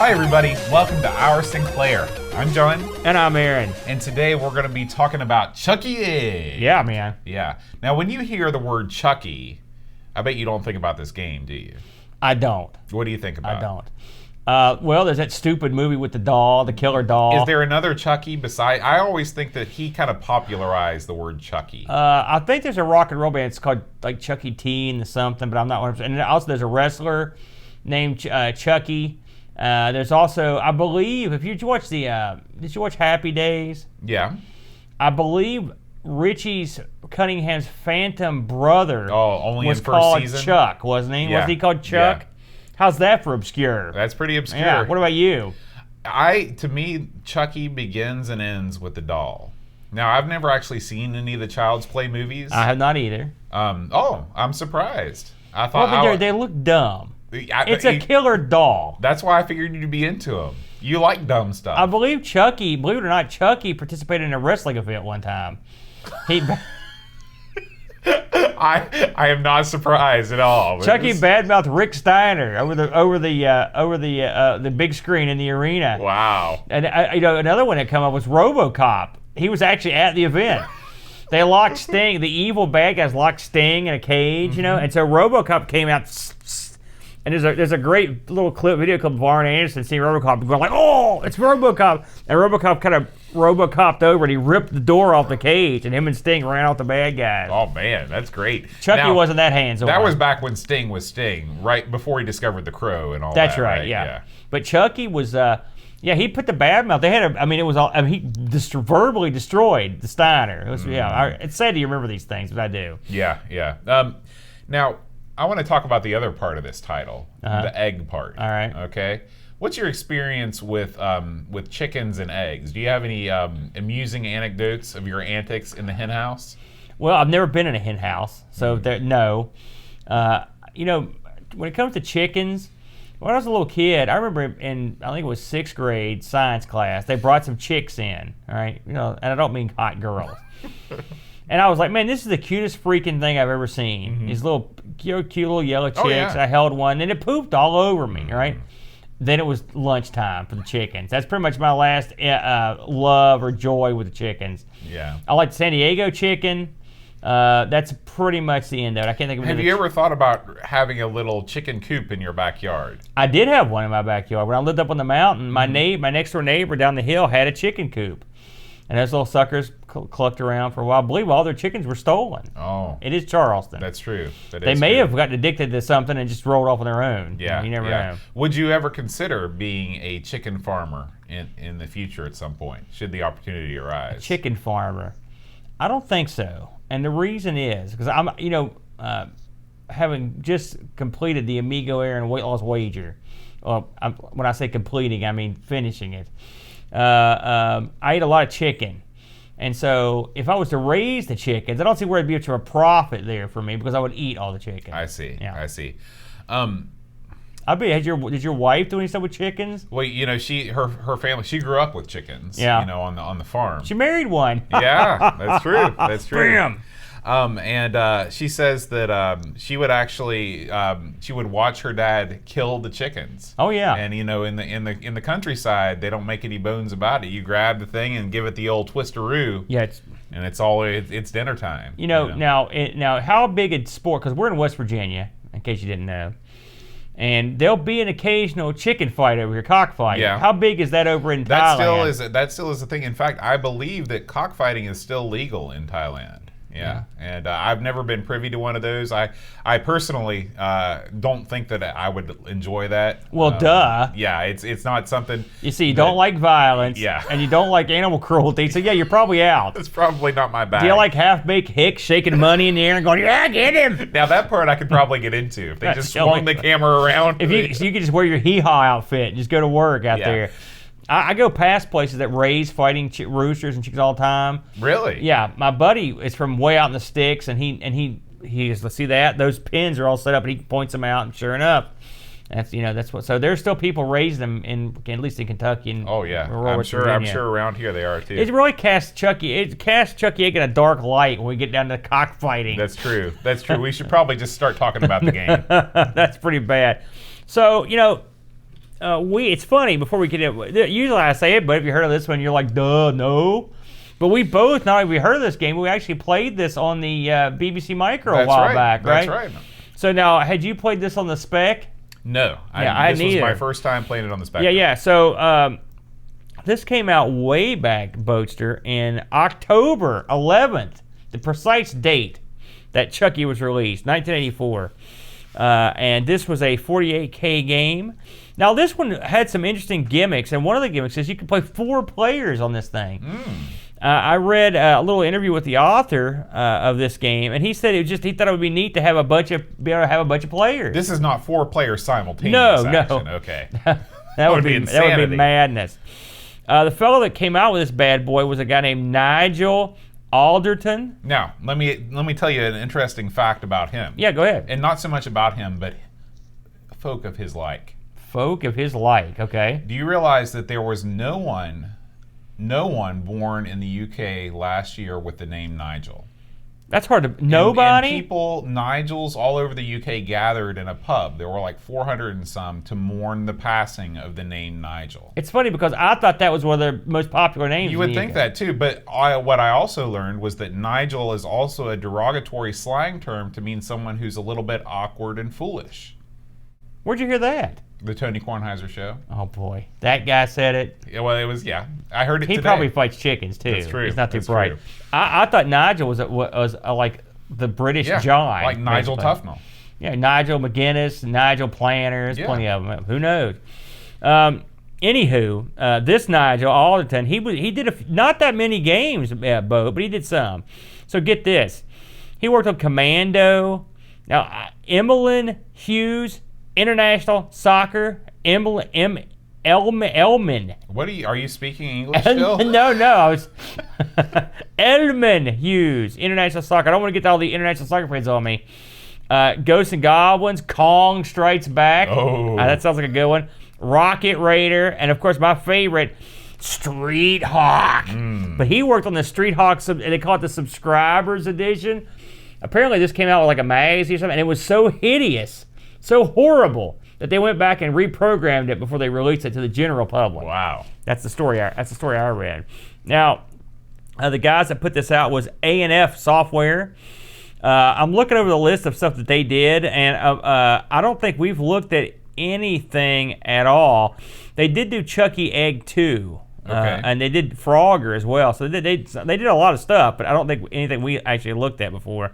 Hi everybody, welcome to Our Sinclair. I'm John. And I'm Aaron. And today we're going to be talking about Chuckie Egg. Yeah, man. Yeah. Now when you hear the word Chuckie, I bet you don't think about this game, do you? I don't. What do you think about? I don't. Well, there's that stupid movie with the doll, the killer doll. Is there another Chuckie beside? I always think that he kind of popularized the word Chuckie. I think there's a rock and roll band. It's called like Chuckie T and something, but I'm not 100%. And also there's a wrestler named Chuckie. There's also, I believe, if you watch did you watch Happy Days? Yeah. I believe Richie Cunningham's phantom brother was called season? Chuck, wasn't he? Yeah. Wasn't he called Chuck? Yeah. How's that for obscure? That's pretty obscure. Yeah. What about you? To me, Chuckie begins and ends with the doll. Now, I've never actually seen any of the Child's Play movies. I have not either. I'm surprised. I thought Well, they look dumb. It's a killer doll. That's why I figured you'd be into them. You like dumb stuff. I believe Chuckie, believe it or not, Chuckie participated in a wrestling event one time. I am not surprised at all. Chuckie badmouthed Rick Steiner over the big screen in the arena. Wow. And another one that come up was RoboCop. He was actually at the event. They locked Sting. The evil bad guys locked Sting in a cage, and so RoboCop came out. And there's a great little video clip of Arn Anderson seeing RoboCop going like, "Oh, it's RoboCop!" And RoboCop kind of RoboCop'd over and he ripped the door off the cage, and him and Sting ran out the bad guys. Oh man, that's great. Chuckie wasn't that hands-on. That was back when Sting was Sting, right before he discovered the Crow and all That's that. That's right, yeah. But Chuckie was, he put the bad mouth. They had he verbally destroyed the Steiner. It was, it's sad you remember these things, but I do. Yeah. Now, I want to talk about the other part of this title, the egg part. All right. Okay. What's your experience with chickens and eggs? Do you have any amusing anecdotes of your antics in the hen house? Well, I've never been in a hen house, so no. When it comes to chickens, when I was a little kid, I remember I think it was 6th grade science class, they brought some chicks in, all right? And I don't mean hot girls. And I was like, man, this is the cutest freaking thing I've ever seen. Mm-hmm. These little cute little yellow chicks. Oh, yeah. I held one, and it pooped all over me, right? Then it was lunchtime for the chickens. That's pretty much my last love or joy with the chickens. Yeah. I like the San Diego chicken. That's pretty much the end of it. I can't think of Have you ever thought about having a little chicken coop in your backyard? I did have one in my backyard. When I lived up on the mountain, my next door neighbor down the hill had a chicken coop. And those little suckers clucked around for a while. I believe all their chickens were stolen. Oh. It is Charleston. That's true. They may have gotten addicted to something and just rolled off on their own. Yeah. You never know. Would you ever consider being a chicken farmer in the future at some point, should the opportunity arise? A chicken farmer? I don't think so. And the reason is, because I'm, having just completed the Amigo Aaron weight loss wager. When I say completing, I mean finishing it. I ate a lot of chicken. And so if I was to raise the chickens, I don't see where it'd be much of a profit there for me because I would eat all the chicken. I see. Yeah. I see. Did your wife do any stuff with chickens? Well, her family, she grew up with chickens. Yeah. On the farm. She married one. Yeah, that's true. That's true. Bam. And she says that she would actually she would watch her dad kill the chickens. Oh yeah. And in the countryside, they don't make any bones about it. You grab the thing and give it the old twisteroo. Yeah. It's dinner time. Now how big a sport? Because we're in West Virginia, in case you didn't know. And there'll be an occasional chicken fight over here, cockfight. Yeah. How big is that over in Thailand? That still is a thing. In fact, I believe that cockfighting is still legal in Thailand. Yeah. And I've never been privy to one of those. I personally don't think that I would enjoy that. Well, duh. Yeah, it's not something. You see, you don't like violence. Yeah. And you don't like animal cruelty. So yeah, you're probably out. It's probably not my bag. Do you like half-baked hicks shaking money in the air and going, yeah, get him? Now that part I could probably get into if they just swung the camera around. So you could just wear your hee-haw outfit and just go to work out there. I go past places that raise fighting roosters and chickens all the time. Really? Yeah, my buddy is from way out in the sticks, and he is, let's see that, those pins are all set up, and he points them out, and sure enough, that's what. So there's still people raising them at least in Kentucky and I'm sure around here they are too. It really casts Chuckie Egg in a dark light when we get down to cockfighting. That's true. We should probably just start talking about the game. That's pretty bad. So it's funny, before we get in, usually I say it, but if you heard of this one, you're like, duh, no. But we both, not only we heard of this game, we actually played this on the BBC Micro a while back, right? That's right. So now, had you played this on the Spec? No. This was my first time playing it on the Spectrum. Yeah. So this came out way back, Boatster, in October 11th, the precise date that Chuckie was released, 1984. And this was a 48K game. Now, this one had some interesting gimmicks, and one of the gimmicks is you can play 4 players on this thing. I read a little interview with the author of this game, and he said he thought it would be neat to have be able to have a bunch of players. This is not 4 players simultaneous action. No. Okay. that would be madness. The fellow that came out with this bad boy was a guy named Nigel Alderton. Now, let me tell you an interesting fact about him. Yeah, go ahead. And not so much about him, but folk of his like. Folk of his like, okay. Do you realize that there was no one born in the UK last year with the name Nigel? That's hard to... Nobody? And people, Nigels all over the UK gathered in a pub. There were like 400 and some to mourn the passing of the name Nigel. It's funny because I thought that was one of the most popular names. You would think that too, but what I also learned was that Nigel is also a derogatory slang term to mean someone who's a little bit awkward and foolish. Where'd you hear that? The Tony Kornheiser show. Oh boy, that guy said it. Yeah, well, it was, I heard it today. He probably fights chickens too. That's true. He's not too That's bright. true. I thought Nigel was like the British John. Like Nigel Tufnell. Yeah, Nigel McGuinness, Nigel Planner, there's plenty of them. Who knows? Anywho, this Nigel Alderton, he did not that many games, Bo, but he did some. So get this. He worked on Commando. Now, Emmeline Hughes, International Soccer, Elman. What are you speaking English still? No, I was Elman Hughes, International Soccer. I don't want to get all the International Soccer fans on me. Ghosts and Goblins, Kong Strikes Back. Oh. That sounds like a good one. Rocket Raider, and of course my favorite, Street Hawk. But he worked on the Street Hawk, and they call it the Subscribers Edition. Apparently this came out with like a magazine or something, and it was so hideous, so horrible, that they went back and reprogrammed it before they released it to the general public. Wow. That's the story I read. Now, the guys that put this out was A&F Software. I'm looking over the list of stuff that they did, and I don't think we've looked at anything at all. They did do Chuckie Egg 2. Okay. And they did Frogger as well. So they did a lot of stuff, but I don't think anything we actually looked at before.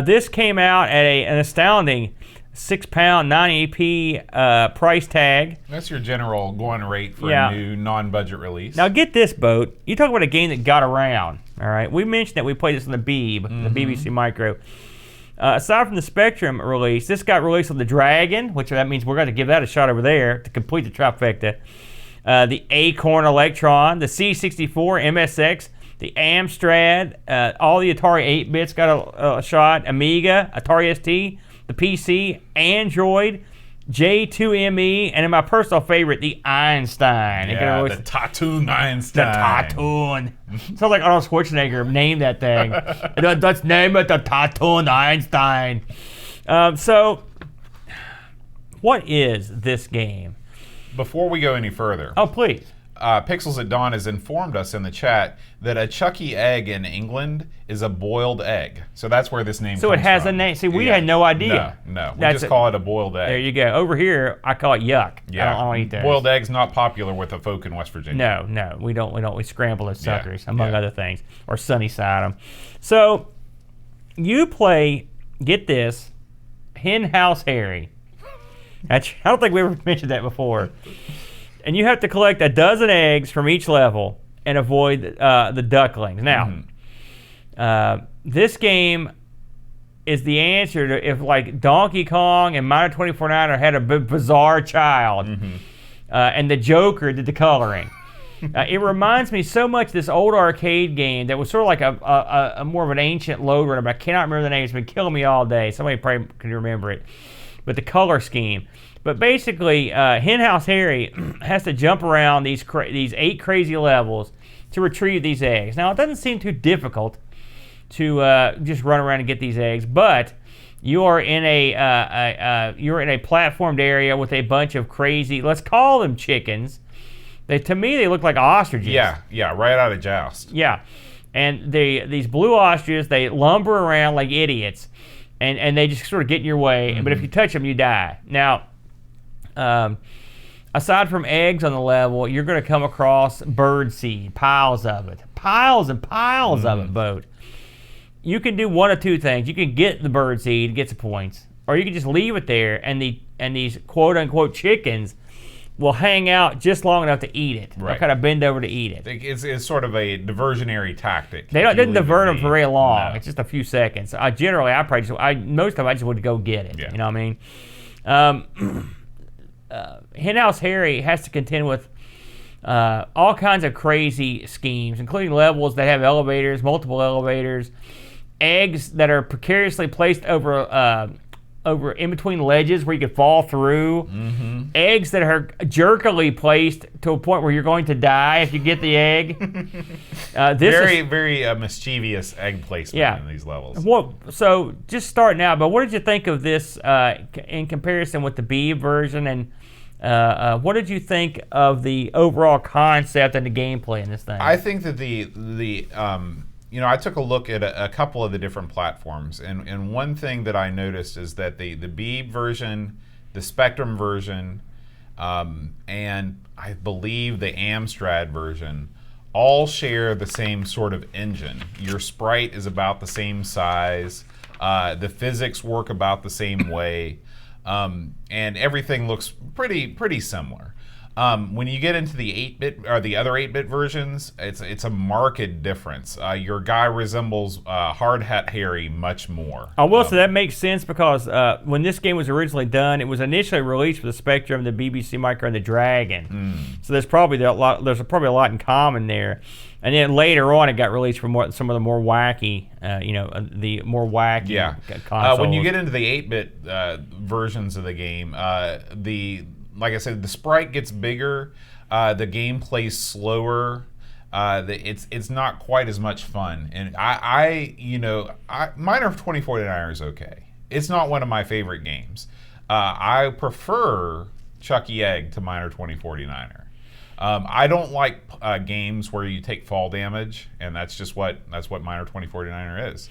This came out at an astounding £6, 90p price tag. That's your general going rate for a new non-budget release. Now get this, Boat. You talk about a game that got around. All right, we mentioned that we played this on the Beeb, the BBC Micro. Aside from the Spectrum release, this got released on the Dragon, which that means we're going to give that a shot over there to complete the trifecta. The Acorn Electron, the C64 MSX, the Amstrad, all the Atari 8-bits got a shot, Amiga, Atari ST, the PC, Android, J2ME, and in my personal favorite, the Einstein. Yeah, the Tatoon Einstein. The Tatoon. Sounds like Arnold Schwarzenegger named that thing. Let's name it the Tatoon Einstein. So, what is this game? Before we go any further. Oh, please. Pixels at Dawn has informed us in the chat that a Chuckie Egg in England is a boiled egg. So that's where this name comes from. So it has a name. See, we had no idea. No. We just call it a boiled egg. There you go. Over here, I call it yuck. Yeah. I don't eat those. Boiled egg's not popular with the folk in West Virginia. No, we don't. We scramble those suckers, among other things, or sunny side them. So you play, get this, Hen House Harry. I don't think we ever mentioned that before. And you have to collect a dozen eggs from each level and avoid the ducklings. Now, this game is the answer to if like Donkey Kong and Miner 24-9 had a bizarre child, and the Joker did the coloring. It reminds me so much of this old arcade game that was sort of like a more of an ancient load runner, but I cannot remember the name. It's been killing me all day. Somebody probably can remember it. But the color scheme. But basically, Hen House Harry has to jump around these 8 crazy levels to retrieve these eggs. Now, it doesn't seem too difficult to just run around and get these eggs, but you're in a platformed area with a bunch of crazy, let's call them chickens. To me, they look like ostriches. Yeah, right out of Joust. Yeah, and these blue ostriches, they lumber around like idiots, and they just sort of get in your way. Mm-hmm. But if you touch them, you die. Now, aside from eggs on the level, you're going to come across bird seed, piles of it, piles and piles of it, Boat. You can do one of two things. You can get the bird seed, get some points, or you can just leave it there, and these quote unquote chickens will hang out just long enough to eat it. Right. They'll kind of bend over to eat it. It's sort of a diversionary tactic. They didn't divert them for very long. No. It's just a few seconds. Most of the time I just would go get it. Yeah. You know what I mean? Henhouse Harry has to contend with all kinds of crazy schemes, including levels that have elevators, multiple elevators, eggs that are precariously placed over in between ledges where you could fall through, eggs that are jerkily placed to a point where you're going to die if you get the egg. Very mischievous egg placement in these levels. So just starting out, but what did you think of this in comparison with the B version, and what did you think of the overall concept and the gameplay in this thing? I think that I took a look at a couple of the different platforms, and one thing that I noticed is that the Beeb version, the Spectrum version, and I believe the Amstrad version all share the same sort of engine. Your sprite is about the same size, the physics work about the same way, and everything looks pretty similar. When you get into the 8-bit or the other 8-bit versions, it's a marked difference. Your guy resembles Hard Hat Harry much more. I will say that makes sense because when this game was originally done, it was initially released for the Spectrum, the BBC Micro, and the Dragon. So there's probably a lot in common there. And then later on, it got released for some of the more wacky, the more wacky consoles. When you get into the 8-bit versions of the game, like I said, the sprite gets bigger, the game plays slower, it's not quite as much fun. And Miner 2049er is okay. It's not one of my favorite games. I prefer Chuckie Egg to Miner 2049er. I don't like games where you take fall damage, and that's what Miner 2049er is.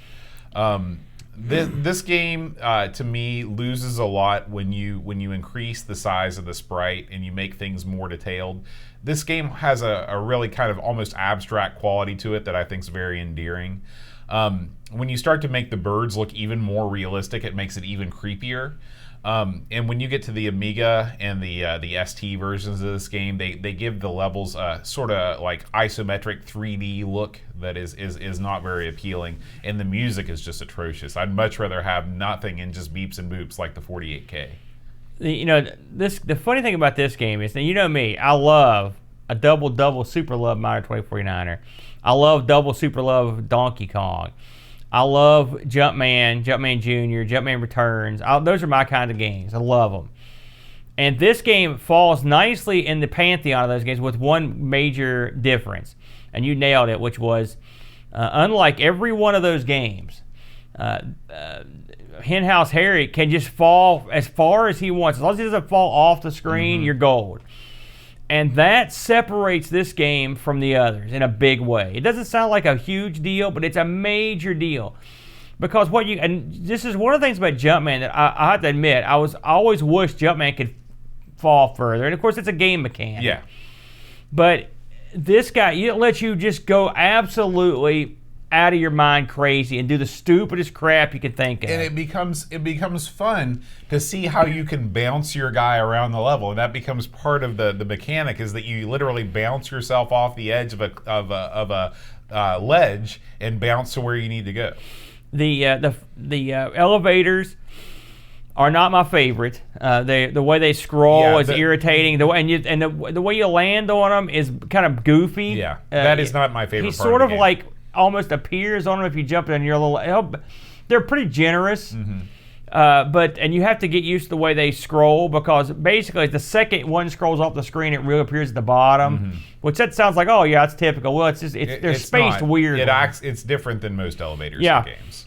This game, to me, loses a lot when you increase the size of the sprite and you make things more detailed. This game has a really kind of almost abstract quality to it that I think is very endearing. When you start to make the birds look even more realistic, it makes it even creepier. And when you get to the Amiga and the ST versions of this game, they give the levels a sort of like isometric 3D look that is not very appealing, and the music is just atrocious. I'd much rather have nothing and just beeps and boops like the 48K. The funny thing about this game is that me, I love a double super love Miner 2049er. I love double super love Donkey Kong. I love Jumpman Jr., Jumpman Returns. Those are my kind of games. I love them. And this game falls nicely in the pantheon of those games with one major difference. And you nailed it, which was, unlike every one of those games, Henhouse Harry can just fall as far as he wants. As long as he doesn't fall off the screen, you're gold. And that separates this game from the others in a big way. It doesn't sound like a huge deal, but it's a major deal. Because and this is one of the things about Jumpman that I have to admit, I always wished Jumpman could fall further. And of course, it's a game mechanic. Yeah. But this guy, it lets you just go absolutely out of your mind crazy and do the stupidest crap you can think of. And it becomes fun to see how you can bounce your guy around the level, and that becomes part of the mechanic, is that you literally bounce yourself off the edge of a ledge and bounce to where you need to go. The elevators are not my favorite. The way they scroll is irritating. The way you land on them is kind of goofy. Yeah, that is not my favorite. He part sort of of the game. like almost appears on them if you jump in your little. They're pretty generous, and you have to get used to the way they scroll, because basically the second one scrolls off the screen, it reappears at the bottom, which that sounds like, oh yeah, it's typical. Well, they're spaced weird. It's different than most elevators in games.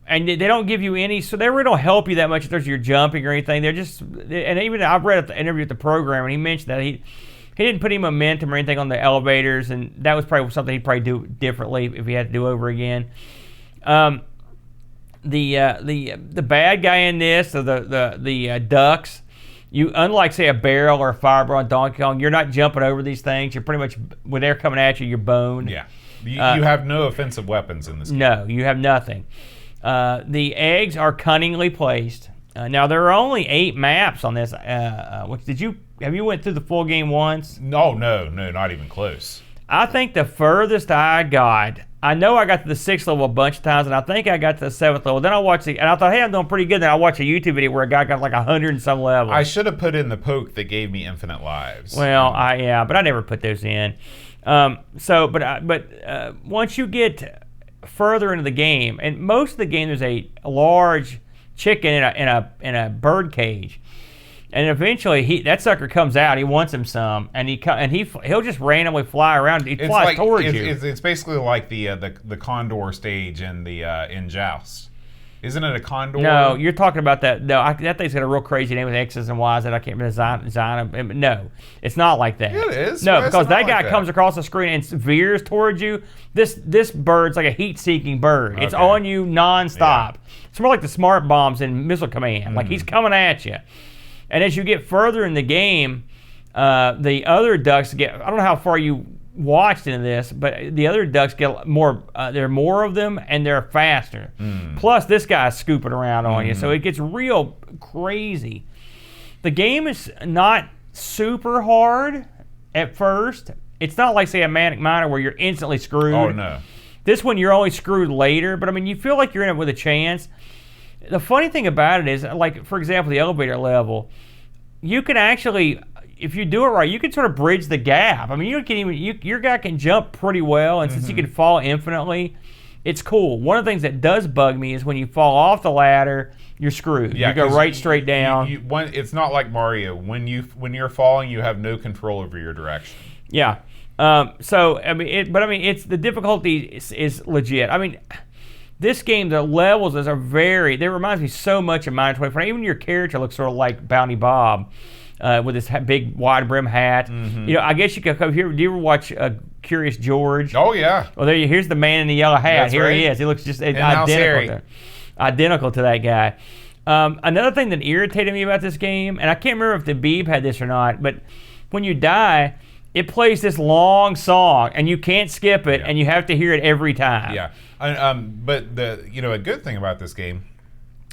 and they don't give you any, so they really don't help you that much in terms of your jumping or anything. They're just, and even I've read the interview with the programmer, and he mentioned that he didn't put any momentum or anything on the elevators, and that was probably something he'd probably do differently if he had to do over again. The bad guy in this, or the ducks, you, unlike say a barrel or a fireball on Donkey Kong, you're not jumping over these things. You're pretty much, when they're coming at you, you're boned. Yeah, you have no offensive weapons in this game. No, you have nothing. The eggs are cunningly placed. Now there are only 8 maps on this. Have you went through the full game once? No, not even close. I think the furthest I got, I know I got to the 6th level a bunch of times, and I think I got to the 7th level. Then I watched it, and I thought, hey, I'm doing pretty good. Then I watched a YouTube video where a guy got like 100 and some levels. I should have put in the poke that gave me infinite lives. Well, but I never put those in. But once you get further into the game, and most of the game there's a large chicken in a bird cage. And eventually, that sucker comes out. He wants him some, and he'll just randomly fly around. He flies towards you. It's basically like the condor stage in Joust. Isn't it a condor? No, you're talking about that. No, that thing's got a real crazy name with X's and Y's that I can't remember. No, it's not like that. Yeah, it is. No, because that guy comes across the screen and veers towards you. This bird's like a heat-seeking bird. Okay. It's on you nonstop. Yeah. It's more like the smart bombs in Missile Command. Mm-hmm. Like he's coming at you. And as you get further in the game, the other ducks get, I don't know how far you watched into this, but the other ducks get more, there are more of them and they're faster. Plus this guy's scooping around on you, so it gets real crazy. The game is not super hard at first. It's not like, say, a Manic Miner where you're instantly screwed. Oh, no. This one, you're only screwed later, but I mean, you feel like you're in it with a chance. The funny thing about it is, like, for example, the elevator level, you can actually, if you do it right, you can sort of bridge the gap. I mean, your guy can jump pretty well, and since you can fall infinitely, it's cool. One of the things that does bug me is when you fall off the ladder, you're screwed. Yeah, you go right straight down. It's not like Mario. When you're falling, you have no control over your direction. Yeah. So I mean, it's the difficulty is legit. I mean, this game, the levels are very. They reminds me so much of Miner 24. Even your character looks sort of like Bounty Bob, with this big wide brim hat. You know, I guess you could come here. Do you ever watch Curious George? Oh yeah. Well, here's the man in the yellow hat. That's here right. he is. He looks just identical to that guy. Another thing that irritated me about this game, and I can't remember if the Beeb had this or not, but when you die, it plays this long song, and you can't skip it, and you have to hear it every time. Yeah, but a good thing about this game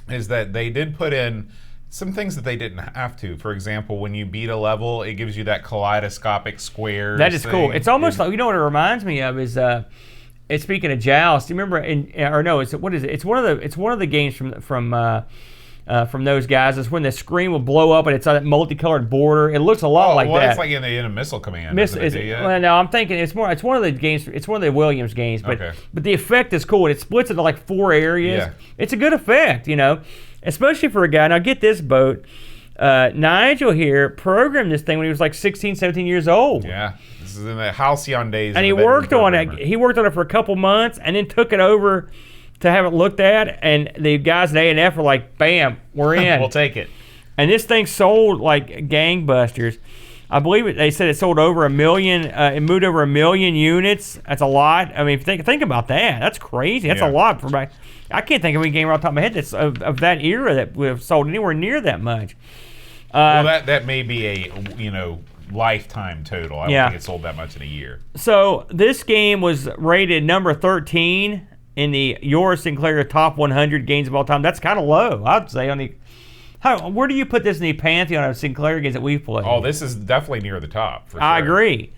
is that they did put in some things that they didn't have to. For example, when you beat a level, it gives you that kaleidoscopic square. That is cool. It's almost like, you know what it reminds me of is it's speaking of Joust. Do you remember? What is it? It's one of the games from those guys. It's when the screen will blow up and it's on that multicolored border. It looks a lot like that. It's like in a Missile Command. Well, no, I'm thinking it's one of the games. It's one of the Williams games, but the effect is cool. It splits into like 4 areas. Yeah. It's a good effect, especially for a guy. Now get this, Boat. Nigel here programmed this thing when he was like 16, 17 years old. Yeah, this is in the halcyon days. And he worked on it. He worked on it for a couple months and then took it over to have it looked at, and the guys at A&F were like, bam, we're in. We'll take it. And this thing sold like gangbusters. I believe they said it sold over 1 million, it moved over 1 million units. That's a lot. I mean, think about that. That's crazy. That's a lot for my. I can't think of any game right off the top of my head that's of that era that would have sold anywhere near that much. Well, that may be a lifetime total. I don't think it sold that much in a year. So this game was rated number 13 in the Our Sinclair Top 100 Games of All Time. That's kind of low, I'd say. Where do you put this in the pantheon of Sinclair games that we've played? Oh, this is definitely near the top, for sure. I agree.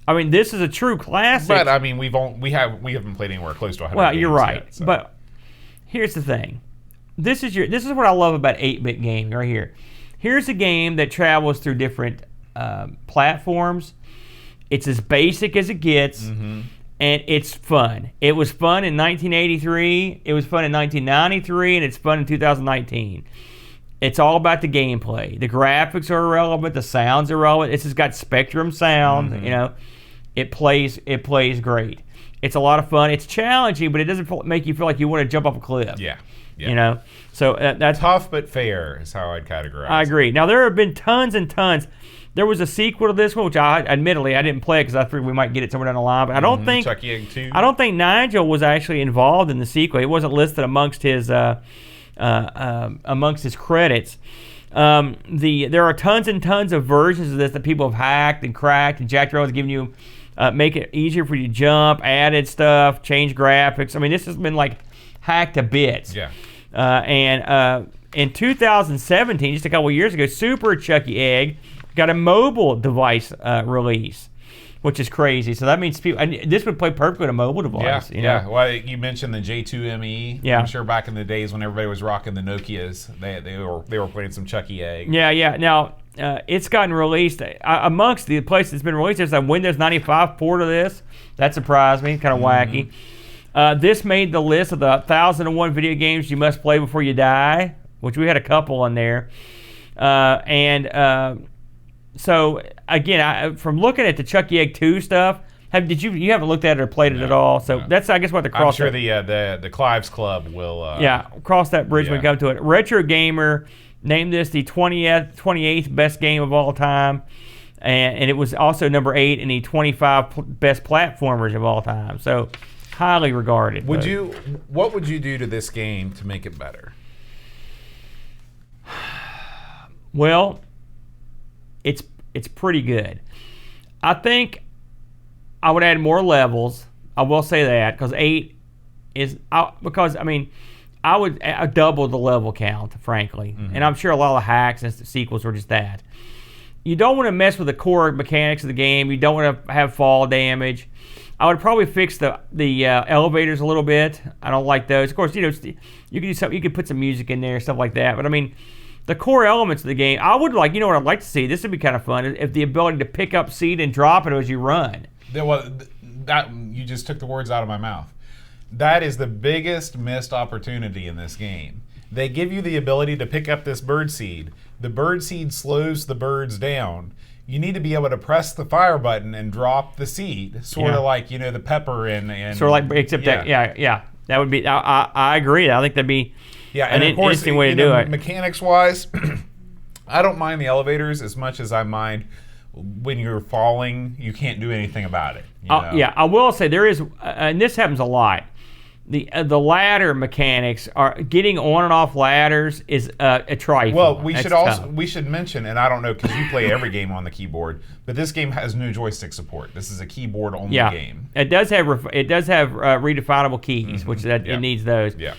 I mean, this is a true classic. But I mean, we haven't played anywhere close to 100. Well, you're right. Yet, so. But here's the thing. This is what I love about 8-bit gaming right here. Here's a game that travels through different platforms. It's as basic as it gets. Mm-hmm. And it's fun. It was fun in 1983, it was fun in 1993, and it's fun in 2019. It's all about the gameplay. The graphics are irrelevant, the sounds are irrelevant. It's just got Spectrum sound, It plays great. It's a lot of fun. It's challenging, but it doesn't make you feel like you want to jump off a cliff. Yeah. Yeah. You know, so that's tough but fair is how I'd categorize. I agree. Now there have been tons and tons. There was a sequel to this one, which admittedly I didn't play because I figured we might get it somewhere down the line. But I don't think Chuckie Egg 2. I don't think Nigel was actually involved in the sequel. It wasn't listed amongst his credits. There are tons and tons of versions of this that people have hacked and cracked, and Jack Darrell's giving you make it easier for you to jump, added stuff, change graphics. I mean, this has been like hacked to bits. Yeah. And in 2017, just a couple years ago, Super Chuckie Egg got a mobile device release, which is crazy. So that means people, and this would play perfectly on a mobile device. Yeah. Well, you mentioned the J2ME. Yeah. I'm sure back in the days when everybody was rocking the Nokias, they were playing some Chuckie Egg. Yeah. Now it's gotten released amongst the places it's been released. There's a Windows 95 port of this. That surprised me. Kind of wacky. This made the list of the 1,001 video games you must play before you die, which we had a couple on there. So again, from looking at the Chuckie Egg 2 stuff, you haven't looked at it or played it at all? So that's I guess what the cross. I'm sure the Clives Club will. Cross that bridge when we come to it. Retro Gamer named this the 28th best game of all time, and it was also number 8 in the 25 best platformers of all time. So highly regarded. What would you do to this game to make it better? Well, it's pretty good. I think I would add more levels. I will say that because 8 is I would double the level count, frankly. And I'm sure a lot of the hacks and sequels are just that. You don't want to mess with the core mechanics of the game. You don't want to have fall damage. I would probably fix the elevators a little bit. I don't like those. Of course, you could do something. You could put some music in there, stuff like that. But I mean, the core elements of the game, I would like. You know what I'd like to see? This would be kind of fun. If the ability to pick up seed and drop it as you run. That you just took the words out of my mouth. That is the biggest missed opportunity in this game. They give you the ability to pick up this bird seed. The bird seed slows the birds down. You need to be able to press the fire button and drop the seed, sort of like the pepper and sort of like except that would be. I agree. I think that'd be and an of course, interesting way to do it. Mechanics wise, I don't mind the elevators as much as I mind when you're falling. You can't do anything about it. I will say there is, and this happens a lot. The ladder mechanics are getting on and off ladders is a trifle. Well, we should mention, and I don't know because you play every game on the keyboard, but this game has no joystick support. This is a keyboard only game. It does have redefinable keys, which it needs those. Yeah.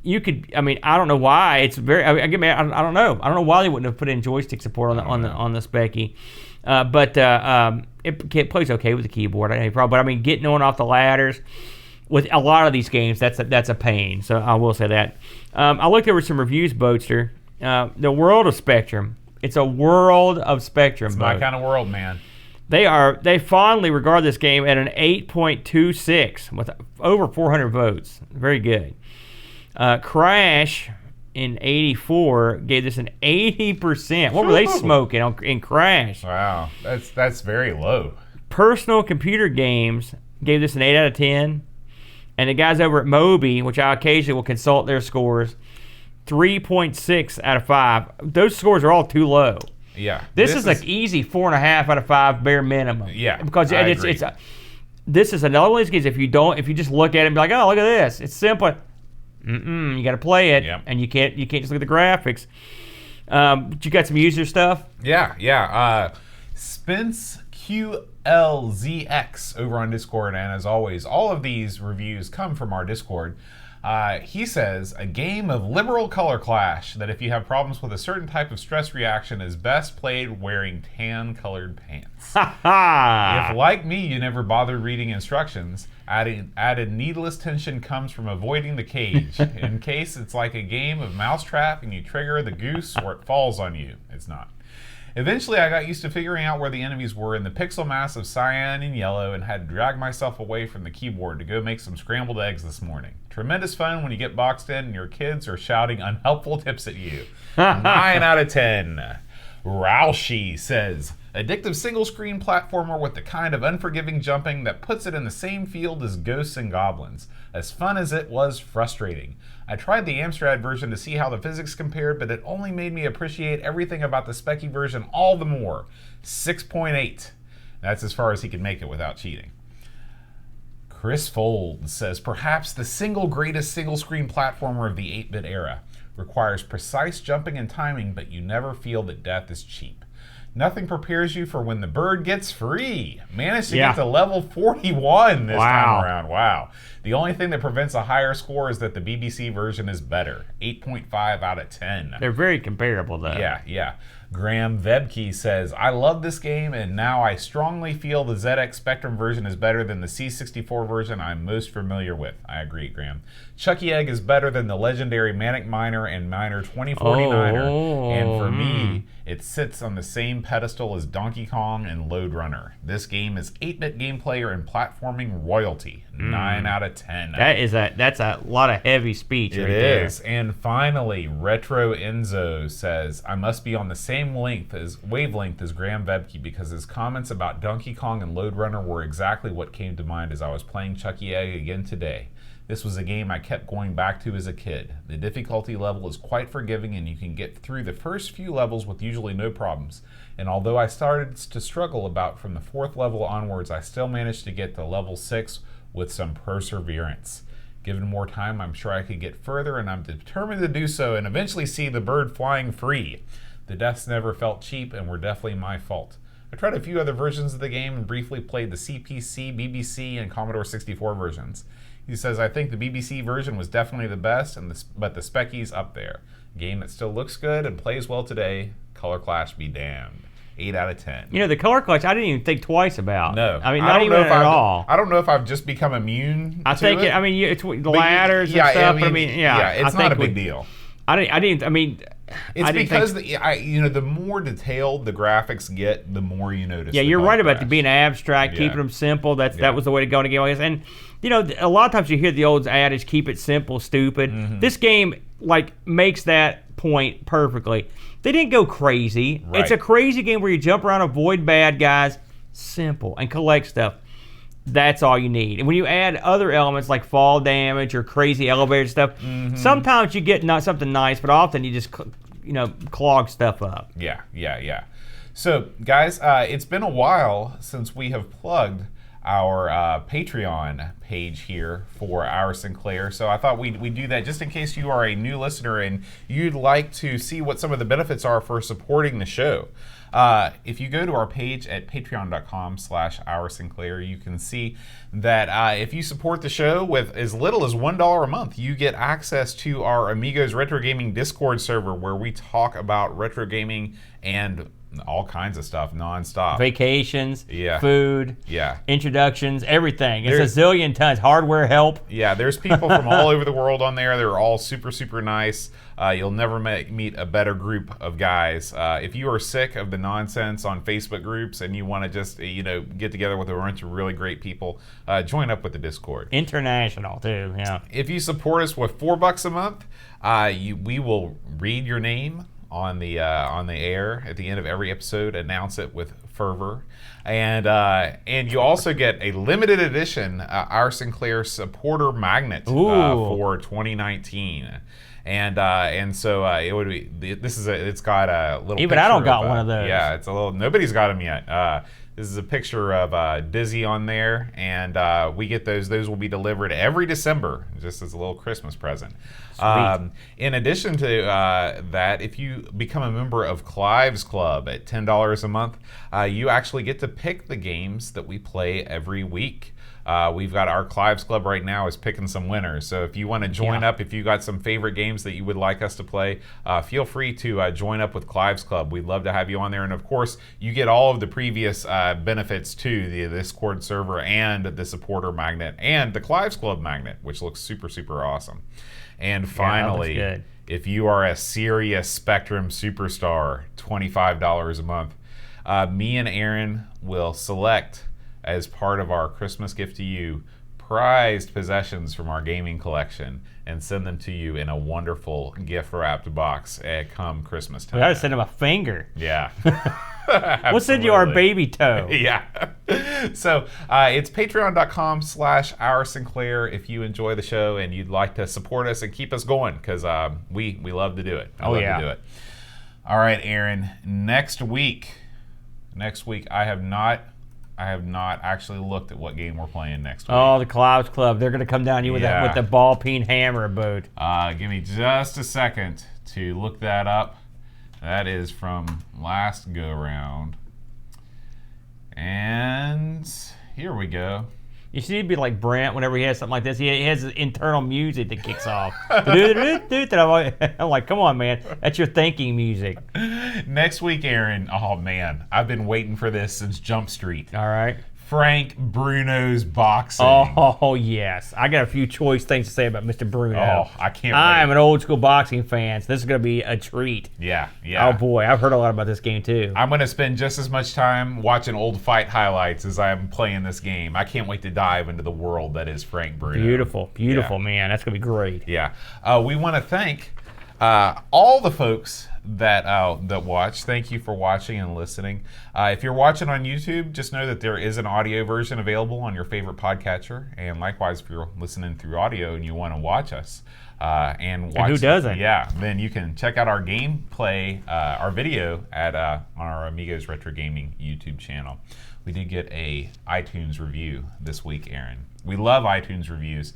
You could. I mean, I don't know why it's very. I don't know. I don't know why they wouldn't have put in joystick support on the Specky, but it plays okay with the keyboard. I have no problem. But I mean, getting on off the ladders. With a lot of these games, that's a pain. So I will say that. I looked over some reviews, Boatster. The World of Spectrum. It's a world of Spectrum. It's my kind of world, man. They fondly regard this game at an 8.26 with over 400 votes. Very good. Crash in '84 gave this an 80%. What were they smoking in Crash? Wow, that's very low. Personal Computer Games gave this an 8 out of 10. And the guys over at Moby, which I occasionally will consult their scores, 3.6 out of 5. Those scores are all too low. Yeah. This is like easy 4.5 out of 5 bare minimum. Yeah. Because this is another one of these games. If you just look at it and be like, oh, look at this, it's simple. You got to play it, and you can't just look at the graphics. But you got some user stuff. Yeah. Spence QLZX over on Discord, and as always, all of these reviews come from our Discord. He says, a game of liberal color clash that if you have problems with a certain type of stress reaction is best played wearing tan-colored pants. If, like me, you never bothered reading instructions, added needless tension comes from avoiding the cage. In case it's like a game of mousetrap and you trigger the goose or it falls on you. It's not. Eventually, I got used to figuring out where the enemies were in the pixel mass of cyan and yellow and had to drag myself away from the keyboard to go make some scrambled eggs this morning. Tremendous fun when you get boxed in and your kids are shouting unhelpful tips at you. 9 out of 10. Roushi says, Addictive single-screen platformer with the kind of unforgiving jumping that puts it in the same field as Ghosts and Goblins. As fun as it was frustrating. I tried the Amstrad version to see how the physics compared, but it only made me appreciate everything about the Specky version all the more. 6.8. That's as far as he can make it without cheating. Chris Fold says, perhaps the single greatest single-screen platformer of the 8-bit era. Requires precise jumping and timing, but you never feel that death is cheap. Nothing prepares you for when the bird gets free. Managed to get to level 41 this time around. Wow. The only thing that prevents a higher score is that the BBC version is better. 8.5 out of 10. They're very comparable, though. Yeah. Graham Vebke says, I love this game, and now I strongly feel the ZX Spectrum version is better than the C64 version I'm most familiar with. I agree, Graham. Chuckie Egg is better than the legendary Manic Miner and Miner 2049er, and for me, it sits on the same pedestal as Donkey Kong and Lode Runner. This game is 8-bit gameplay and platforming royalty. 9 out of 10. That's a lot of heavy speech right there. It is. And finally, Retro Enzo says, I must be on the same wavelength as Graham Vebke because his comments about Donkey Kong and Lode Runner were exactly what came to mind as I was playing Chuckie Egg again today. This was a game I kept going back to as a kid. The difficulty level is quite forgiving and you can get through the first few levels with usually no problems. And although I started to struggle about from the 4th level onwards, I still managed to get to level 6 with some perseverance. Given more time, I'm sure I could get further, and I'm determined to do so and eventually see the bird flying free. The deaths never felt cheap and were definitely my fault. I tried a few other versions of the game and briefly played the CPC, BBC, and Commodore 64 versions. He says, I think the BBC version was definitely the best, but the Specky's up there. A game that still looks good and plays well today. Color Clash be damned. 8 out of 10. You know, the Color Clash, I didn't even think twice about. No. I mean, not even at all. I don't know if I've just become immune I think to it. I mean, it's the ladders and stuff. It's not a big deal. It's because the more detailed the graphics get, the more you notice. Yeah, you're right about being abstract, keeping them simple. That was the way to go in a game like this. And a lot of times you hear the old adage, "Keep it simple, stupid." Mm-hmm. This game makes that point perfectly. They didn't go crazy. Right. It's a crazy game where you jump around, avoid bad guys, simple, and collect stuff. That's all you need. And when you add other elements like fall damage or crazy elevator stuff, sometimes you get not something nice, but often you just clog stuff up. Yeah. So, guys, it's been a while since we have plugged our Patreon page here for Our Sinclair. So I thought we'd do that just in case you are a new listener and you'd like to see what some of the benefits are for supporting the show. If you go to our page at patreon.com/Our Sinclair, you can see that if you support the show with as little as $1 a month, you get access to our Amigos Retro Gaming Discord server where we talk about retro gaming and all kinds of stuff nonstop. Vacations, food, introductions, everything. It's a zillion tons. Hardware help. Yeah, there's people from all over the world on there. They're all super, super nice. You'll never meet a better group of guys. If you are sick of the nonsense on Facebook groups and you want to just get together with a bunch of really great people, join up with the Discord. International too. Yeah. If you support us with $4 a month, we will read your name on the air at the end of every episode, announce it with fervor, and you also get a limited edition Our Sinclair supporter magnet for 2019. And so it would be. It's got a little. Even I don't got one of those. Yeah, it's a little. Nobody's got them yet. This is a picture of Dizzy on there, and we get those. Those will be delivered every December, just as a little Christmas present. In addition to that, if you become a member of Clive's Club at $10 a month, you actually get to pick the games that we play every week. We've got our Clive's Club right now is picking some winners. So if you want to join up, if you got some favorite games that you would like us to play, feel free to join up with Clive's Club. We'd love to have you on there. And of course, you get all of the previous benefits to the Discord server and the supporter magnet and the Clive's Club magnet, which looks super, super awesome. And finally, if you are a serious Spectrum superstar, $25 a month, me and Aaron will select as part of our Christmas gift to you prized possessions from our gaming collection and send them to you in a wonderful gift-wrapped box come Christmas time. We gotta send him a finger. Yeah. We'll send you our Absolutely. baby toe. Yeah. So it's patreon.com/Our Sinclair if you enjoy the show and you'd like to support us and keep us going, because we love to do it. I love to do it. All right, Aaron. Next week, I have not actually looked at what game we're playing next week. Oh, the Clouds Club. They're gonna come down you with Yeah. with the ball peen hammer boat. Give me just a second to look that up. That is from last go round. And here we go. You should be like Brent whenever he has something like this. He has internal music that kicks off. I'm like, come on, man. That's your thinking music. Next week, Aaron. Oh, man. I've been waiting for this since Jump Street. All right. Frank Bruno's boxing. Oh, yes. I got a few choice things to say about Mr. Bruno. Oh, I can't I'm wait. an old school boxing fan, so this is going to be a treat. Yeah. Oh, boy. I've heard a lot about this game, too. I'm going to spend just as much time watching old fight highlights as I'm playing this game. I can't wait to dive into the world that is Frank Bruno. Beautiful, man. That's going to be great. Yeah. We want to thank all the folks that watch. Thank you for watching and listening. If you're watching on YouTube, just know that there is an audio version available on your favorite podcatcher. And likewise, if you're listening through audio and you want to watch us and watch, who doesn't? Yeah, then you can check out our gameplay, our video at on our Amigos Retro Gaming YouTube channel. We did get a iTunes review this week, Aaron. We love iTunes reviews.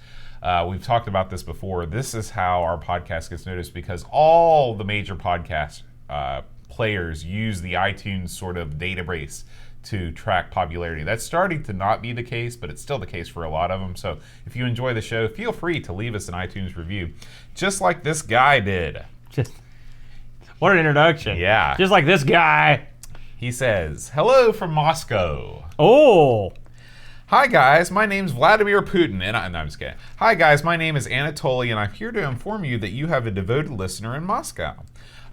We've talked about this before. This is how our podcast gets noticed, because all the major podcast players use the iTunes sort of database to track popularity. That's starting to not be the case, but it's still the case for a lot of them. So if you enjoy the show, feel free to leave us an iTunes review, just like this guy did. What an introduction. Yeah. Just like this guy. He says, "Hello from Moscow. Oh. Hi guys, my name's Vladimir Putin, and no, I'm just kidding. Hi guys, my name is Anatoly, and I'm here to inform you that you have a devoted listener in Moscow.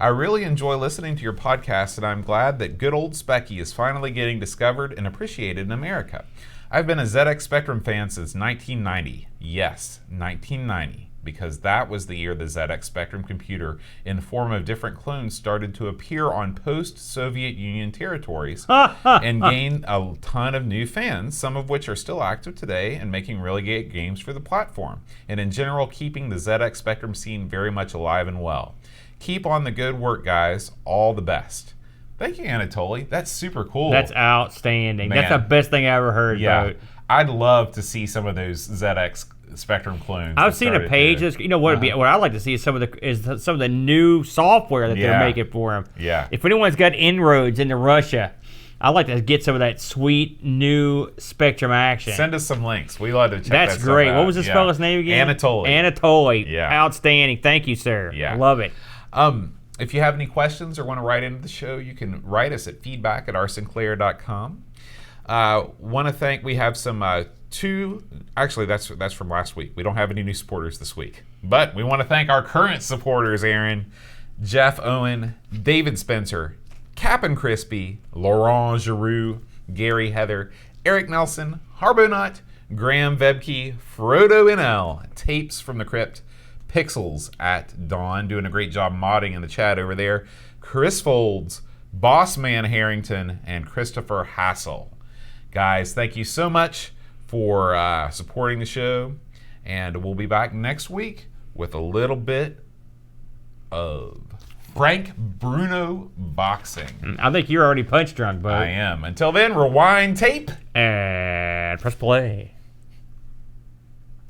I really enjoy listening to your podcast, and I'm glad that good old Specky is finally getting discovered and appreciated in America. I've been a ZX Spectrum fan since 1990. Yes, 1990. Because that was the year the ZX Spectrum computer, in the form of different clones, started to appear on post-Soviet Union territories and gained a ton of new fans, some of which are still active today and making really great games for the platform, and in general keeping the ZX Spectrum scene very much alive and well. Keep on the good work, guys. All the best." Thank you, Anatoly. That's super cool. That's outstanding. Man. That's the best thing I ever heard, Yeah. Boat. I'd love to see some of those ZX Spectrum clones. I've seen a page. You know what? What I'd like to see is some of the new software that they're making for them. Yeah. If anyone's got inroads into Russia, I'd like to get some of that sweet new Spectrum action. Send us some links. We love to check That's that stuff great. out. What was this fella's name again? Anatoly. Anatoly. Yeah. Outstanding. Thank you, sir. Yeah. I love it. If you have any questions or want to write into the show, you can write us at feedback@oursinclair.com. Want to thank, we have some actually that's from last week. We don't have any new supporters this week, but we want to thank our current supporters: Aaron, Jeff Owen, David Spencer, Cap'n Crispy, Laurent Giroux, Gary Heather, Eric Nelson, Harbonut, Graham Vebke, Frodo NL, Tapes from the Crypt, Pixels at Dawn, doing a great job modding in the chat over there, Chris Folds, Bossman Harrington, and Christopher Hassel. Guys, thank you so much for supporting the show, and we'll be back next week with a little bit of Frank Bruno boxing. I think you're already punch drunk, bud. I am. Until then, rewind tape And press play.